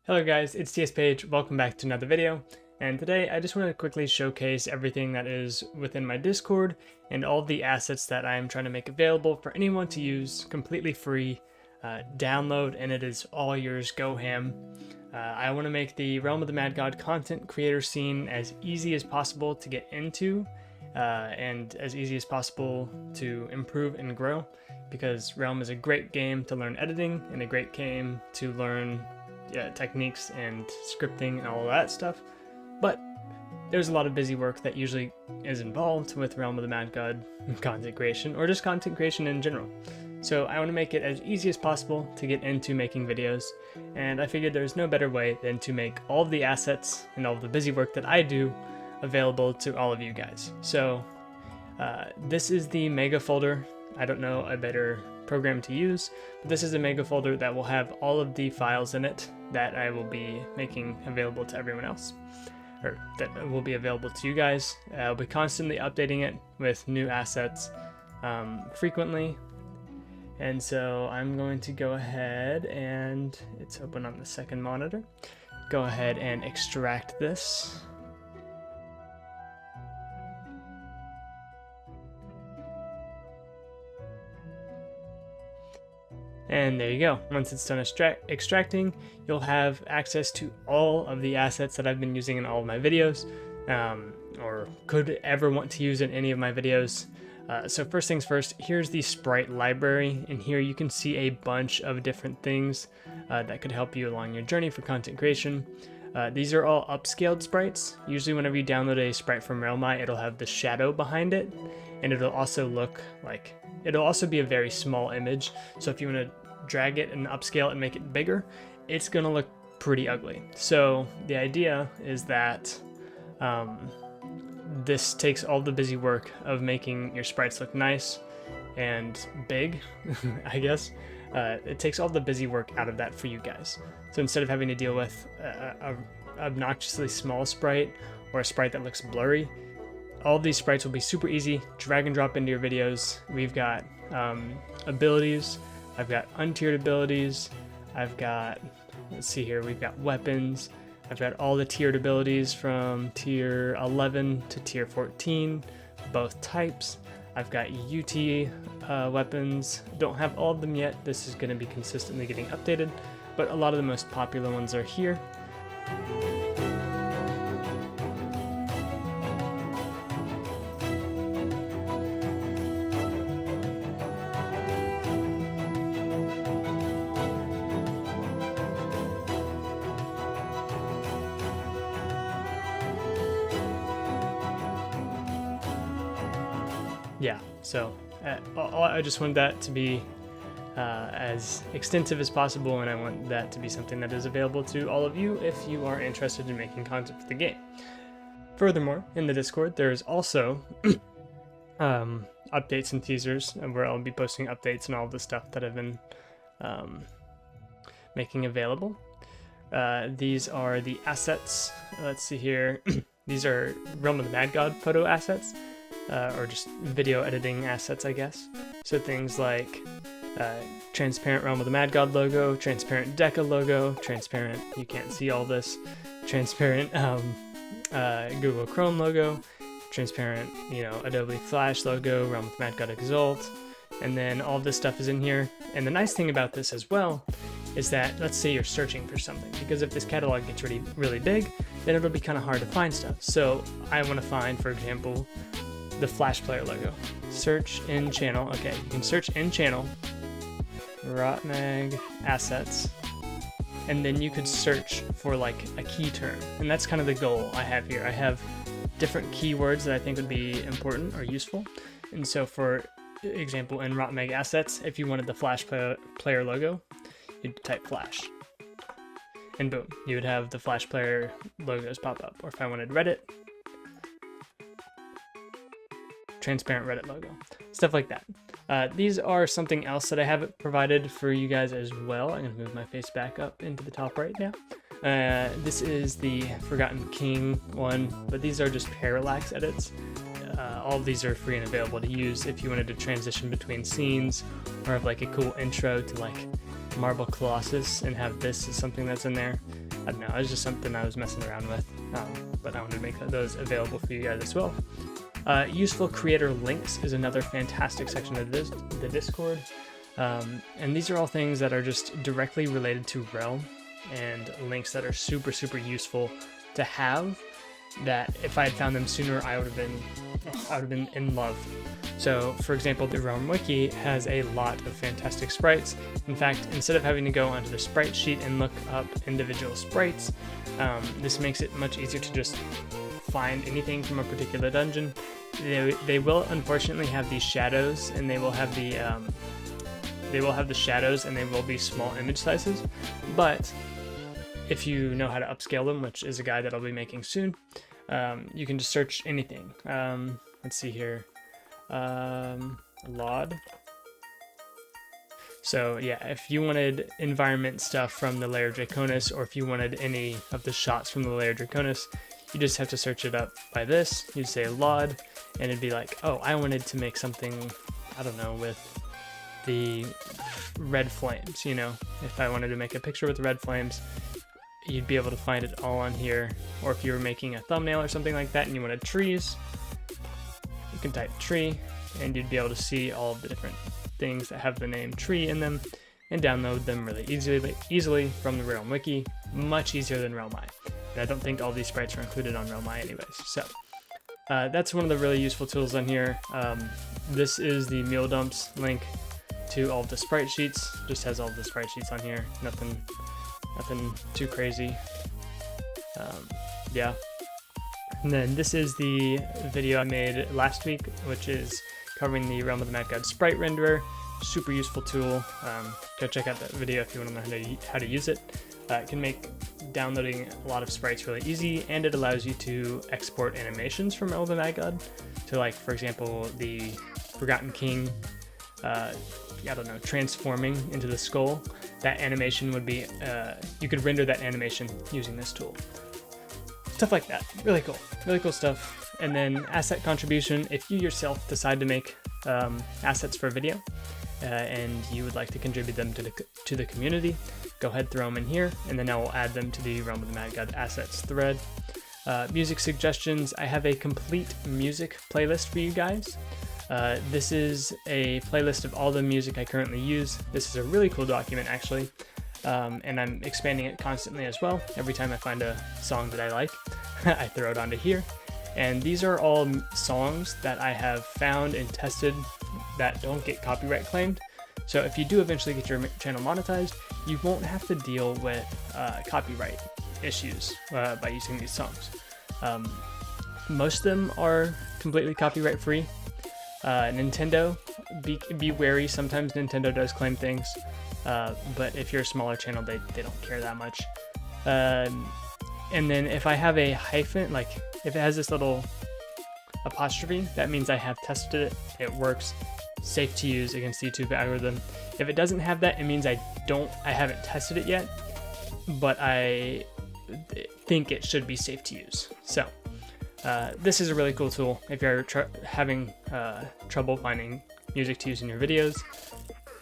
Hello guys, it's TS Page. Welcome back to another video. And today I just want to quickly showcase everything that is within my Discord and all the assets that I'm trying to make available for anyone to use completely free. Download and it is all yours. Go ham. I want to make the Realm of the Mad God content creator scene as easy as possible to get into and as easy as possible to improve and grow, because Realm is a great game to learn editing and a great game to learn techniques and scripting and all of that stuff, but there's a lot of busy work that usually is involved with Realm of the Mad God content creation, or just content creation in general. So I want to make it as easy as possible to get into making videos, and I figured there's no better way than to make all of the assets and all of the busy work that I do available to all of you guys. So this is the mega folder. I don't know a better program to use, but this is a mega folder that will have all of the files in it that I will be making available to everyone else, or that will be available to you guys. I'll be constantly updating it with new assets frequently, and so I'm going to go ahead, and it's open on the second monitor, go ahead and extract this. And there you go. Once it's done extracting, you'll have access to all of the assets that I've been using in all of my videos, or could ever want to use in any of my videos. So first things first, here's the sprite library, and here you can see a bunch of different things that could help you along your journey for content creation. These are all upscaled sprites. Usually whenever you download a sprite from RotMG, it'll have the shadow behind it, and it'll also look like, it'll also be a very small image. So if you want to drag it and upscale it and make it bigger, it's going to look pretty ugly. So the idea is that this takes all the busy work of making your sprites look nice and big, I guess. It takes all the busy work out of that for you guys. So instead of having to deal with a obnoxiously small sprite or a sprite that looks blurry, all of these sprites will be super easy, drag and drop into your videos. We've got abilities, I've got untiered abilities, I've got, let's see here, we've got weapons, I've got all the tiered abilities from tier 11 to tier 14, both types. I've got UT weapons, don't have all of them yet, this is going to be consistently getting updated, but a lot of the most popular ones are here. Yeah, so I just want that to be as extensive as possible, and I want that to be something that is available to all of you if you are interested in making content for the game. Furthermore, in the Discord, there's also updates and teasers, where I'll be posting updates and all the stuff that I've been making available. These are the assets. Let's see here. These are Realm of the Mad God photo assets. Or just video editing assets, I guess. So things like transparent Realm of the Mad God logo, transparent Deca logo, transparent, you can't see all this, transparent Google Chrome logo, transparent, Adobe Flash logo, Realm of the Mad God Exalt, and then all this stuff is in here. And the nice thing about this as well is that, let's say you're searching for something, because if this catalog gets really big, then it'll be kind of hard to find stuff. So I want to find, for example, the Flash Player logo. Search in channel. Okay, you can search in channel, RotMG assets, and then you could search for like a key term. And that's kind of the goal I have here. I have different keywords that I think would be important or useful. And so for example, in RotMG assets, if you wanted the Flash Player logo, you'd type Flash. And boom, you would have the Flash Player logos pop up. Or if I wanted Reddit, transparent Reddit logo, stuff like that. These are something else that I have provided for you guys as well. I'm gonna move my face back up into the top right now. This is the Forgotten King one, but these are just parallax edits. All of these are free and available to use if you wanted to transition between scenes or have like a cool intro to like Marble Colossus and have this as something that's in there. I don't know, it was just something I was messing around with, but I wanted to make those available for you guys as well. Useful creator links is another fantastic section of the Discord. And these are all things that are just directly related to Realm, and links that are super, super useful to have, that if I had found them sooner, I would have been in love. So, for example, the Realm Wiki has a lot of fantastic sprites. In fact, instead of having to go onto the sprite sheet and look up individual sprites, this makes it much easier to just find anything from a particular dungeon. They will unfortunately have these shadows, and they will have the shadows, and they will be small image sizes, but if you know how to upscale them, which is a guide that I'll be making soon, you can just search anything. Let's see here. LOD. So yeah, if you wanted environment stuff from the layer Draconis, or if you wanted any of the shots from the layer Draconis, you just have to search it up by this. You'd say LOD, and it'd be like, oh, I wanted to make something, I don't know, with the red flames, you know, if I wanted to make a picture with red flames, you'd be able to find it all on here. Or if you were making a thumbnail or something like that and you wanted trees, you can type tree, and you'd be able to see all of the different things that have the name tree in them, and download them really easily from the Realm Wiki, much easier than Realm Eye. And I don't think all these sprites are included on Realm Eye anyways. So that's one of the really useful tools on here. This is the Mule Dumps link to all of the sprite sheets. Just has all the sprite sheets on here. Nothing too crazy. Yeah. And then this is the video I made last week, which is covering the Realm of the Mad God sprite renderer. Super useful tool. Go check out that video if you want to know how to use it. It can make downloading a lot of sprites really easy, and it allows you to export animations from Realm of the Mad God. So, like, for example, the Forgotten King, I don't know, transforming into the skull. That animation would be, you could render that animation using this tool. Stuff like that. Really cool stuff. And then asset contribution. If you yourself decide to make assets for a video, and you would like to contribute them to the community, go ahead, throw them in here, and then I will add them to the Realm of the Mad God assets thread. Music suggestions. I have a complete music playlist for you guys. This is a playlist of all the music I currently use. This is a really cool document, actually, and I'm expanding it constantly as well. Every time I find a song that I like, I throw it onto here. And these are all songs that I have found and tested that don't get copyright claimed. So if you do eventually get your channel monetized, you won't have to deal with copyright issues by using these songs. Most of them are completely copyright free. Nintendo, be wary. Sometimes Nintendo does claim things, but if you're a smaller channel, they don't care that much. And then if I have a hyphen, like if it has this little apostrophe, that means I have tested it. It works, safe to use against the YouTube algorithm. If it doesn't have that, it means I haven't tested it yet, but I think it should be safe to use. So this is a really cool tool if you're having trouble finding music to use in your videos.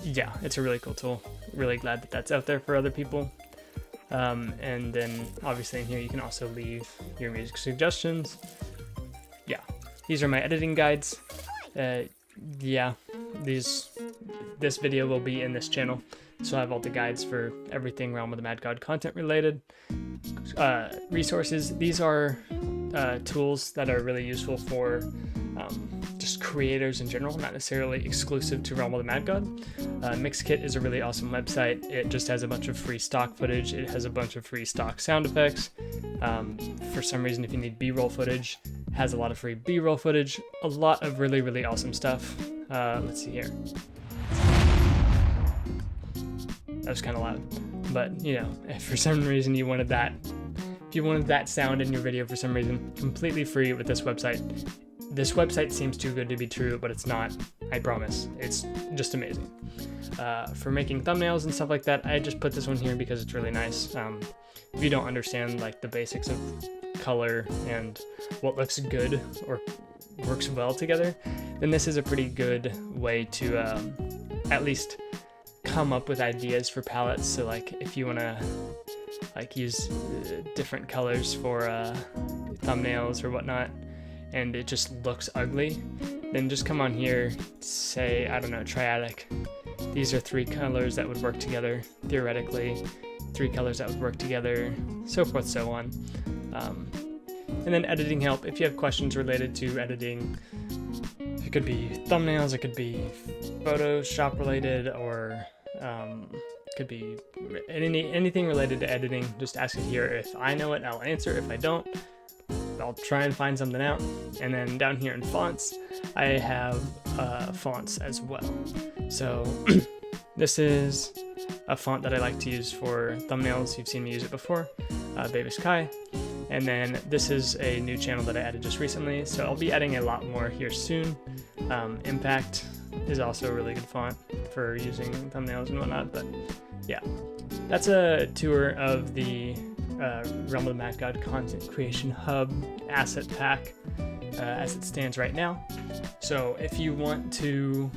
Yeah, it's a really cool tool. Really glad that that's out there for other people. And then obviously in here you can also leave your music suggestions. Yeah, these are my editing guides. Yeah, this video will be in this channel, so I have all the guides for everything Realm of the Mad God content related. Resources. These are tools that are really useful for just creators in general, not necessarily exclusive to Realm of the Mad God. Mixkit is a really awesome website. It just has a bunch of free stock footage. It has a bunch of free stock sound effects. For some reason, if you need B-roll footage, it has a lot of free B-roll footage. A lot of really, really awesome stuff. Let's see here. That was kind of loud, but you know, if for some reason you wanted that, if you wanted that sound in your video for some reason, completely free with this website. This website seems too good to be true, but it's not, I promise. It's just amazing. For making thumbnails and stuff like that, I just put this one here because it's really nice. If you don't understand like the basics of color and what looks good or works well together, then this is a pretty good way to at least come up with ideas for palettes. So like if you want to like use different colors for thumbnails or whatnot, and it just looks ugly, then just come on here, say, I don't know, triadic. These are 3 colors that would work together, theoretically, 3 colors that would work together, so forth, so on. And then editing help, if you have questions related to editing, it could be thumbnails, it could be Photoshop related, or could be anything related to editing, just ask it here. If I know it, I'll answer. If I don't, I'll try and find something out. And then down here in fonts, I have fonts as well. So this is a font that I like to use for thumbnails. You've seen me use it before, Baby Sky. And then this is a new channel that I added just recently, so I'll be adding a lot more here soon. Impact is also a really good font for using thumbnails and whatnot, but yeah. That's a tour of the Realm of the Mad God Content Creation Hub asset pack as it stands right now. So if you want to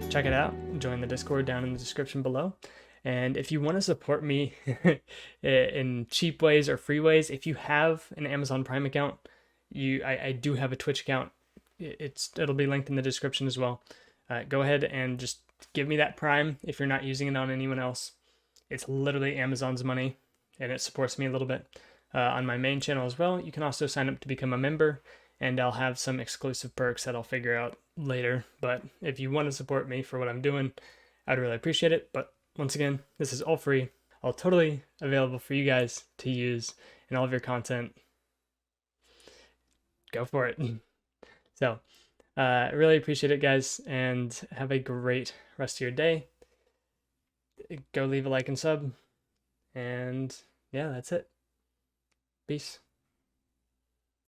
check it out, join the Discord down in the description below. And if you want to support me in cheap ways or free ways, if you have an Amazon Prime account, I do have a Twitch account. It'll be linked in the description as well. Go ahead and just give me that Prime if you're not using it on anyone else. It's literally Amazon's money, and it supports me a little bit on my main channel as well. You can also sign up to become a member, and I'll have some exclusive perks that I'll figure out later. But if you want to support me for what I'm doing, I'd really appreciate it. But once again, this is all free, all totally available for you guys to use in all of your content. Go for it. So, I really appreciate it, guys, and have a great rest of your day. Go leave a like and sub, and yeah, that's it. Peace.